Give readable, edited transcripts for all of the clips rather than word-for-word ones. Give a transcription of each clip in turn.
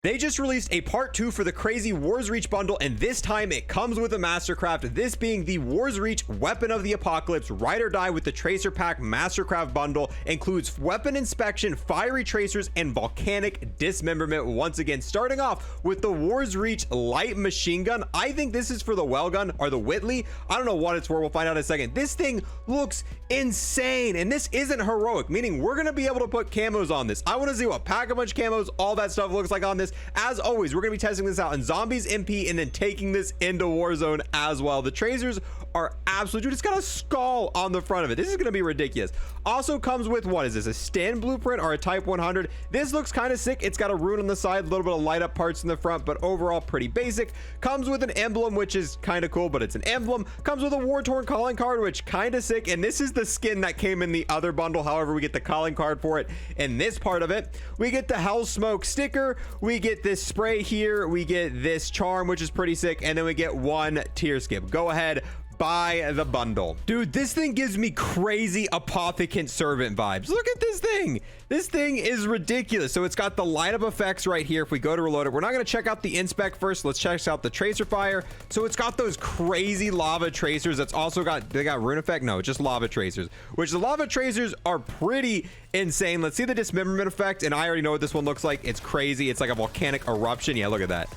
They just released a part 2 for the crazy Wars Reach bundle, and this time it comes with a Mastercraft, this being the Wars Reach Weapon of the Apocalypse Ride or Die with the Tracer Pack Mastercraft bundle. Includes weapon inspection, fiery tracers, and volcanic dismemberment. Once again, starting off with the Wars Reach light machine gun. I think this is for the well gun or the Whitley. I don't know what it's for. We'll find out in a second. This thing looks insane, and this isn't heroic, meaning we're going to be able to put camos on this. I want to see what Pack-a-Punch camos, all that stuff looks like on this. As always, we're going to be testing this out in Zombies MP and then taking this into Warzone as well. The tracers are absolute, dude, it's got a skull on the front of it. This is going to be ridiculous. Also comes with, what is this, a Stin blueprint or a Type 100? This looks kind of sick. It's got a rune on the side, a little bit of light up parts in the front, but overall pretty basic. Comes with an emblem, which is kind of cool, but it's an emblem. Comes with a war-torn calling card, which kind of sick, and this is the skin that came in the other bundle. However, we get the calling card for it in this part of it. We get the Hell Smoke sticker, we get this spray here, we get this charm, which is pretty sick, and then we get one tier skip. Go ahead, buy the bundle. Dude, this thing gives me crazy Apothecant Servant vibes. Look at this thing. This thing is ridiculous. So it's got the light up effects right here. If we go to reload it, we're not going to check out the inspect first. Let's check out the tracer fire. So it's got those crazy lava tracers. That's also got, they got rune effect? No, just lava tracers, which the lava tracers are pretty insane. Let's see the dismemberment effect. And I already know what this one looks like. It's crazy. It's like a volcanic eruption. Yeah, look at that.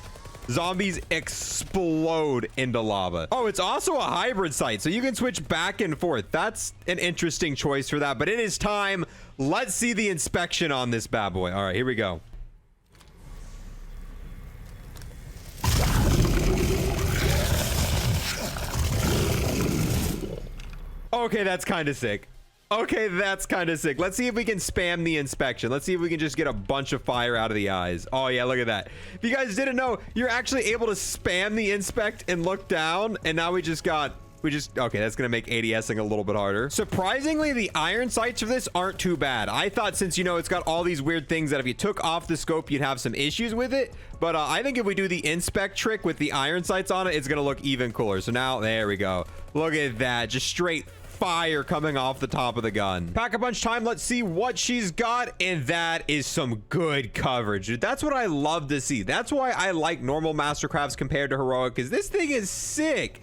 Zombies explode into lava. Oh, it's also a hybrid sight, so you can switch back and forth. That's an interesting choice for that, but it is time. Let's see the inspection on this bad boy. All right, here we go. Okay, that's kind of sick. Okay, that's kind of sick. Let's see if we can spam the inspection. Let's see if we can just get a bunch of fire out of the eyes. Oh yeah, look at that. If you guys didn't know, you're actually able to spam the inspect and look down, and now okay, that's gonna make ADSing a little bit harder. Surprisingly, the iron sights for this aren't too bad. I thought, since, you know, it's got all these weird things that if you took off the scope, you'd have some issues with it. But I think if we do the inspect trick with the iron sights on it, it's gonna look even cooler. So now, there we go. Look at that, just straight fire coming off the top of the gun. Pack-a-Punch time. Let's see what she's got, and that is some good coverage, dude. That's what I love to see. That's why I like normal Mastercrafts compared to heroic, because this thing is sick.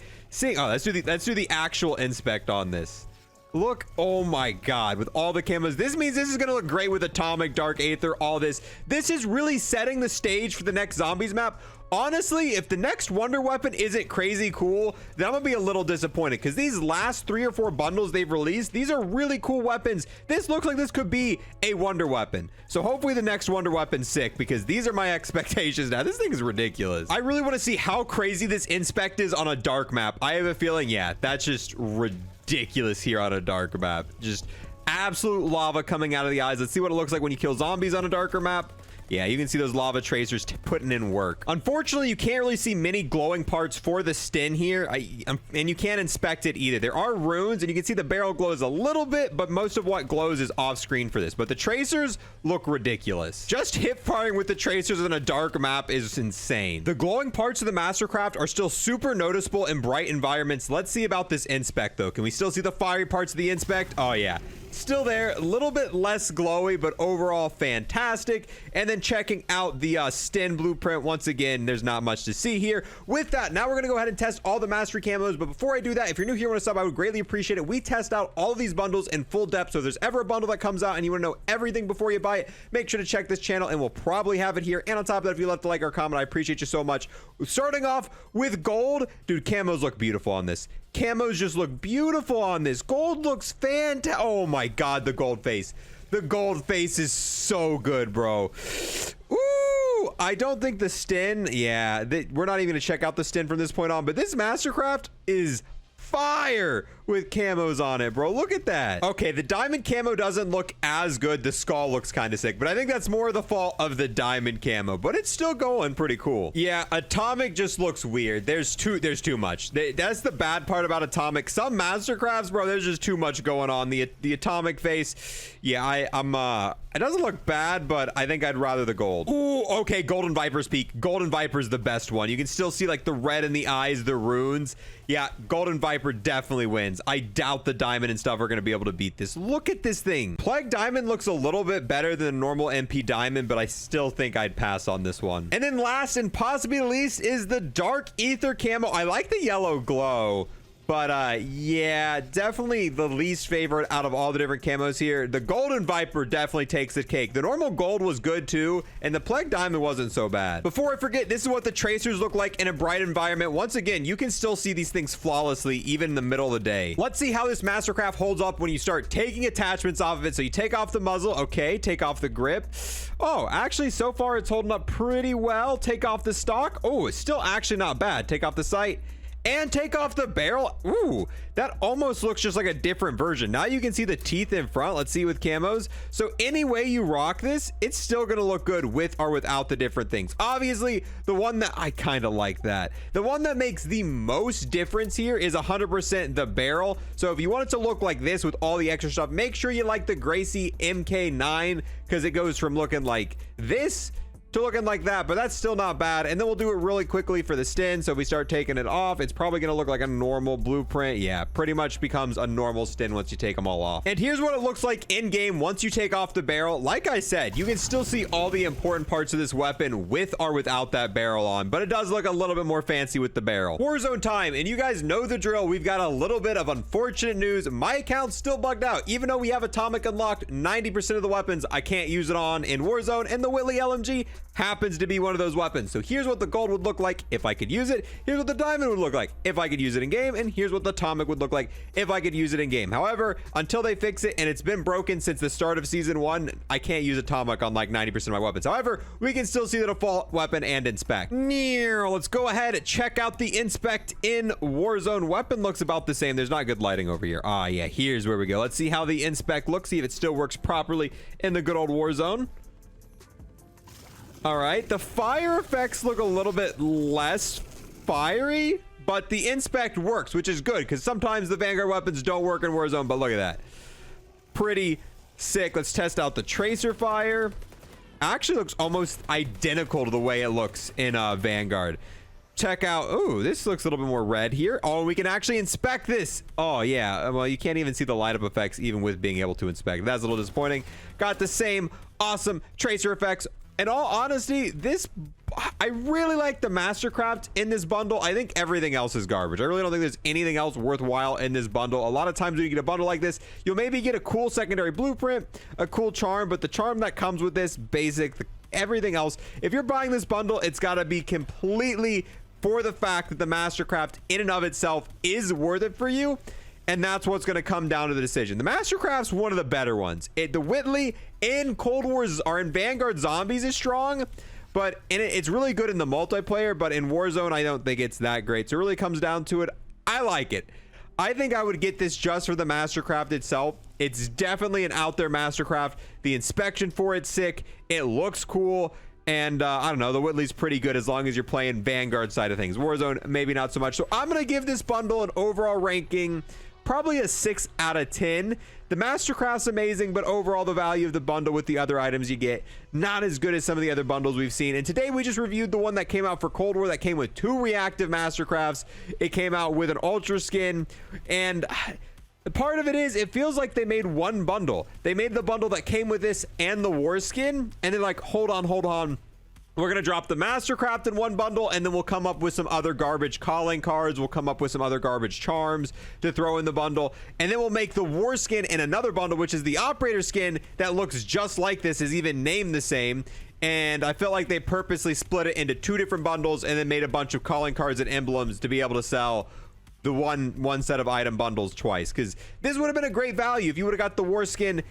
Oh, let's do the actual inspect on this. Look, oh my god, with all the camos. This means this is gonna look great with Atomic, Dark Aether, all this. This is really setting the stage for the next Zombies map. Honestly, if the next wonder weapon isn't crazy cool, then I'm gonna be a little disappointed, because these last 3 or 4 bundles they've released, these are really cool weapons. This looks like this could be a wonder weapon. So hopefully the next wonder weapon's sick, because these are my expectations now. This thing is ridiculous. I really want to see how crazy this inspect is on a dark map. I have a feeling, yeah, that's just ridiculous here on a dark map. Just absolute lava coming out of the eyes. Let's see what it looks like when you kill zombies on a darker map. Yeah, you can see those lava tracers putting in work. Unfortunately, you can't really see many glowing parts for the Stin here, and you can't inspect it either. There are runes, and you can see the barrel glows a little bit, but most of what glows is off screen for this. But the tracers look ridiculous. Just hip firing with the tracers on a dark map is insane. The glowing parts of the Mastercraft are still super noticeable in bright environments. Let's see about this inspect, though. Can we still see the fiery parts of the inspect? Oh, yeah. Still there, a little bit less glowy, but overall fantastic. And then checking out the Stin blueprint, once again, there's not much to see here. With that, now we're gonna go ahead and test all the mastery camos. But before I do that, if you're new here and want to sub, I would greatly appreciate it. We test out all of these bundles in full depth, so if there's ever a bundle that comes out and you want to know everything before you buy it, make sure to check this channel, and we'll probably have it here. And on top of that, if you left a like or comment, I appreciate you so much. Starting off with gold, dude, camos look beautiful on this. Camos just look beautiful on this. Gold looks fantastic. Oh my god, the gold face. The gold face is so good, bro. Ooh, I don't think the Stin, yeah, we're not even gonna check out the Stin from this point on, but this Mastercraft is fire with camos on it, bro. Look at that. Okay, the diamond camo doesn't look as good. The skull looks kind of sick, but I think that's more the fault of the diamond camo, but it's still going pretty cool. Yeah, atomic just looks weird. There's too much. That's the bad part about atomic. Some Mastercrafts, bro, there's just too much going on. The atomic face, yeah, it doesn't look bad, but I think I'd rather the gold. Ooh, okay, Golden Viper's peak. Golden Viper's the best one. You can still see like the red in the eyes, the runes. Yeah, Golden Viper definitely wins. diamonds. I doubt the diamond and stuff are going to be able to beat this. Look at this thing. Plague diamond looks a little bit better than a normal MP diamond, but I still think I'd pass on this one. And then last and possibly least is the dark ether camo. I like the yellow glow, but yeah, definitely the least favorite out of all the different camos here. The golden viper definitely takes the cake. The normal gold was good too, and the plague diamond wasn't so bad. Before I forget, this is what the tracers look like in a bright environment. Once again, you can still see these things flawlessly even in the middle of the day. Let's see how this Mastercraft holds up when you start taking attachments off of it. So you take off the muzzle, okay, take off the grip. Oh, actually so far it's holding up pretty well. Take off the stock. Oh, it's still actually not bad. Take off the sight and take off the barrel. Ooh, that almost looks just like a different version. Now you can see the teeth in front. Let's see with camos. So any way you rock this, it's still gonna look good with or without the different things. Obviously, the one that I kind of like that. The one that makes the most difference here is 100% the barrel. So if you want it to look like this with all the extra stuff, make sure you like the Gracie MK9 because it goes from looking like this to looking like that, but that's still not bad. And then we'll do it really quickly for the stin. So if we start taking it off, it's probably gonna look like a normal blueprint. Yeah, pretty much becomes a normal stin once you take them all off. And here's what it looks like in game once you take off the barrel. Like I said, you can still see all the important parts of this weapon with or without that barrel on, but it does look a little bit more fancy with the barrel. Warzone time, and you guys know the drill. We've got a little bit of unfortunate news. My account's still bugged out. Even though we have atomic unlocked, 90% of the weapons I can't use it on in Warzone, and the Whitley LMG happens to be one of those weapons. So here's what the gold would look like if I could use it. Here's what the diamond would look like if I could use it in game, and here's what the atomic would look like if I could use it in game. However, until they fix it, and it's been broken since the start of season 1, I can't use atomic on like 90% of my weapons. However, we can still see the default weapon and inspect. Let's go ahead and check out the inspect in Warzone. Weapon looks about the same. There's not good lighting over here. Ah, yeah, here's where we go. Let's see how the inspect looks, see if it still works properly in the good old Warzone. All right, the fire effects look a little bit less fiery, but the inspect works, which is good because sometimes the Vanguard weapons don't work in Warzone, but look at that. Pretty sick. Let's test out the tracer fire. Actually looks almost identical to the way it looks in Vanguard. Check out, oh, this looks a little bit more red here. Oh, we can actually inspect this. Oh yeah, well, you can't even see the light up effects even with being able to inspect. That's a little disappointing. Got the same awesome tracer effects. In all honesty, I really like the Mastercraft in this bundle. I think everything else is garbage. I really don't think there's anything else worthwhile in this bundle. A lot of times when you get a bundle like this, you'll maybe get a cool secondary blueprint, a cool charm, but the charm that comes with this, basic, everything else, if you're buying this bundle, it's got to be completely for the fact that the Mastercraft in and of itself is worth it for you. And that's what's going to come down to the decision. The Mastercraft's one of the better ones. The Whitley in Cold Wars or in Vanguard Zombies is strong, but it's really good in the multiplayer, but in Warzone, I don't think it's that great. So it really comes down to it. I like it. I think I would get this just for the Mastercraft itself. It's definitely an out there Mastercraft. The inspection for it's sick. It looks cool. And I don't know, the Whitley's pretty good as long as you're playing Vanguard side of things. Warzone, maybe not so much. So I'm going to give this bundle an overall ranking, probably a 6 out of 10. The Mastercraft's amazing, but overall the value of the bundle with the other items you get, not as good as some of the other bundles we've seen. And today we just reviewed the one that came out for Cold War that came with 2 reactive Mastercrafts. It came out with an ultra skin, and part of it is it feels like they made one bundle. They made the bundle that came with this and the war skin, and they're like, hold on. We're going to drop the Mastercraft in one bundle, and then we'll come up with some other garbage calling cards. We'll come up with some other garbage charms to throw in the bundle. And then we'll make the war skin in another bundle, which is the operator skin that looks just like this, is even named the same. And I felt like they purposely split it into 2 different bundles and then made a bunch of calling cards and emblems to be able to sell the one set of item bundles twice. Because this would have been a great value if you would have got the war skin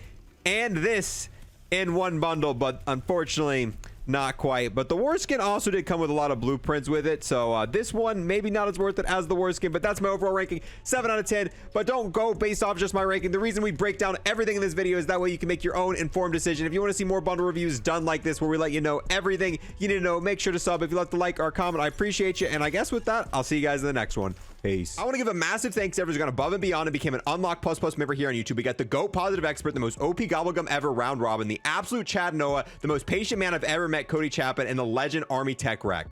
and this in one bundle, but unfortunately not quite. But the war skin also did come with a lot of blueprints with it, so this one maybe not as worth it as the war skin, but that's my overall ranking, 7 out of 10. But don't go based off just my ranking. The reason we break down everything in this video is that way you can make your own informed decision. If you want to see more bundle reviews done like this where we let you know everything you need to know, make sure to sub. If you left a like or a comment, I appreciate you. And I guess with that, I'll see you guys in the next one. Peace. I want to give a massive thanks to everyone who's gone above and beyond and became an Unlock Plus member here on YouTube. We got the GOAT Positive Expert, the most OP Gobblegum ever, Round Robin, the absolute Chad Noah, the most patient man I've ever met, Cody Chapin, and the legend Army Tech Wreck.